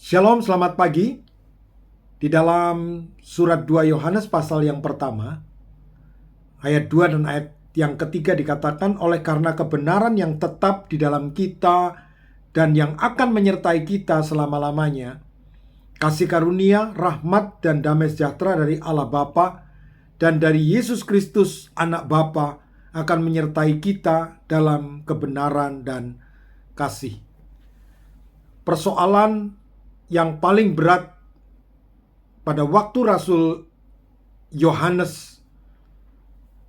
Shalom, selamat pagi. Di dalam surat 2 Yohanes pasal yang pertama, ayat 2 dan ayat yang ketiga dikatakan, oleh karena kebenaran yang tetap di dalam kita dan yang akan menyertai kita selama-lamanya, kasih karunia, rahmat, dan damai sejahtera dari Allah Bapa dan dari Yesus Kristus Anak Bapa akan menyertai kita dalam kebenaran dan kasih. Persoalan yang paling berat pada waktu Rasul Yohanes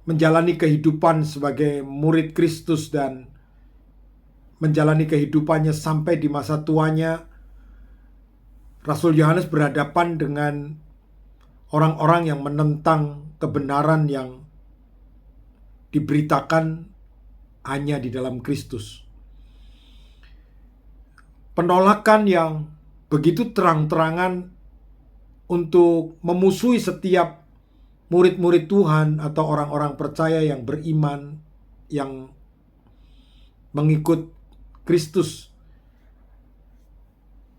menjalani kehidupan sebagai murid Kristus dan menjalani kehidupannya sampai di masa tuanya, Rasul Yohanes berhadapan dengan orang-orang yang menentang kebenaran yang diberitakan hanya di dalam Kristus. Penolakan yang begitu terang-terangan untuk memusuhi setiap murid-murid Tuhan atau orang-orang percaya yang beriman, yang mengikut Kristus,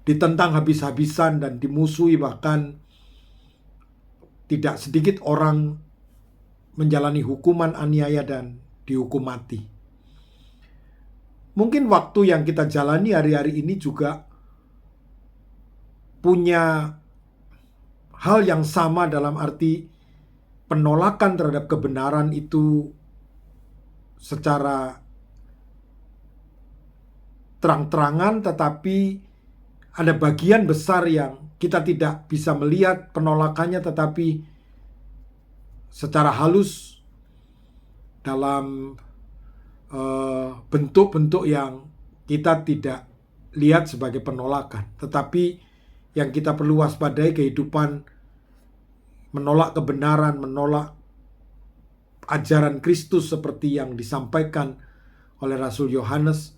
ditentang habis-habisan dan dimusuhi, bahkan tidak sedikit orang menjalani hukuman aniaya dan dihukum mati. Mungkin waktu yang kita jalani hari-hari ini juga punya hal yang sama, dalam arti penolakan terhadap kebenaran itu secara terang-terangan, tetapi ada bagian besar yang kita tidak bisa melihat penolakannya, tetapi secara halus dalam bentuk-bentuk yang kita tidak lihat sebagai penolakan, tetapi yang kita perlu waspadai kehidupan menolak kebenaran, menolak ajaran Kristus seperti yang disampaikan oleh Rasul Yohanes,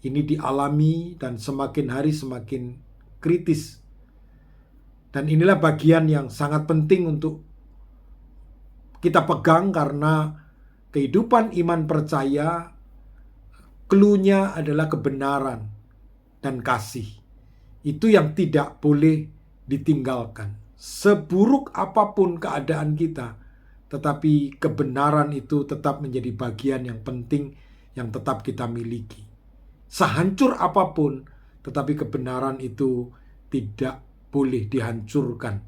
ini dialami dan semakin hari semakin kritis. Dan inilah bagian yang sangat penting untuk kita pegang, karena kehidupan iman percaya clue-nya adalah kebenaran dan kasih. Itu yang tidak boleh ditinggalkan. Seburuk apapun keadaan kita, tetapi kebenaran itu tetap menjadi bagian yang penting yang tetap kita miliki. Sehancur apapun, tetapi kebenaran itu tidak boleh dihancurkan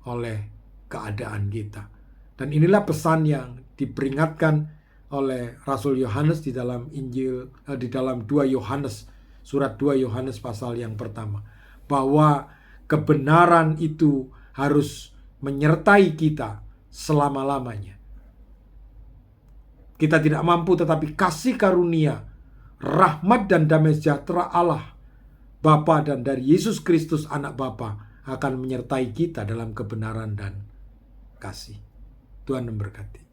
oleh keadaan kita. Dan inilah pesan yang diperingatkan oleh Rasul Yohanes di dalam di dalam 2 Yohanes, surat 2 Yohanes pasal yang pertama, bahwa kebenaran itu harus menyertai kita selama-lamanya. Kita tidak mampu, tetapi kasih karunia, rahmat dan damai sejahtera Allah Bapa dan dari Yesus Kristus Anak Bapa akan menyertai kita dalam kebenaran dan kasih. Tuhan memberkati.